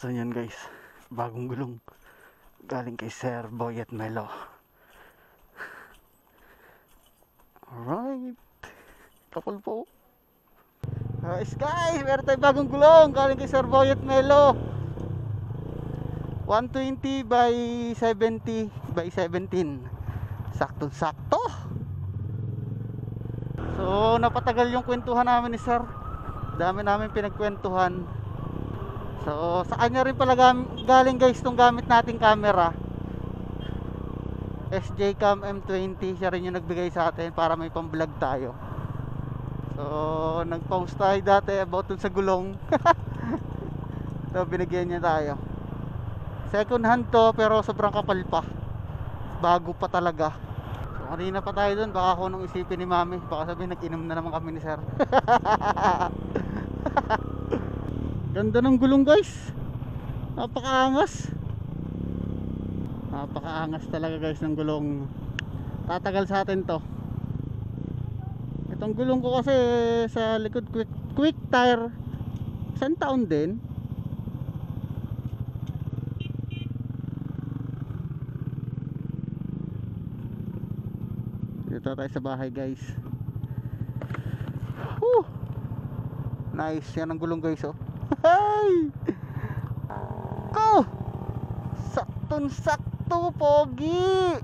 So yan guys, bagong gulong galing kay Sir Boy at Melo. Alright, kapal po. Guys, meron tayong bagong gulong galing kay Sir Boy at Melo. 120 by 70 by 17. Saktong sakto. So napatagal yung kwentuhan namin ni Sir. Dami namin pinagkwentuhan. So sa kanya rin pala galing guys tong gamit nating camera, SJ Cam M20. Siya rin yung nagbigay sa atin para may pang vlog tayo. So nag-post tayo dati about dun sa gulong. So binigyan niya tayo. Second hand to pero sobrang kapal pa. Bago pa talaga. So kanina pa tayo dun, baka ako nung isipin ni Mami, baka sabihin nag-inom na naman kami ni Sir. Ganda ng gulong guys. Napakaangas. Napakaangas talaga guys ng gulong. Tatagal sa atin to. Itong gulong ko kasi sa likod quick tire, isang taon din. Dito tayo sa bahay guys. Woo! Nice yan ang gulong guys oh. Hey! Ko! Saktong sakto pogi!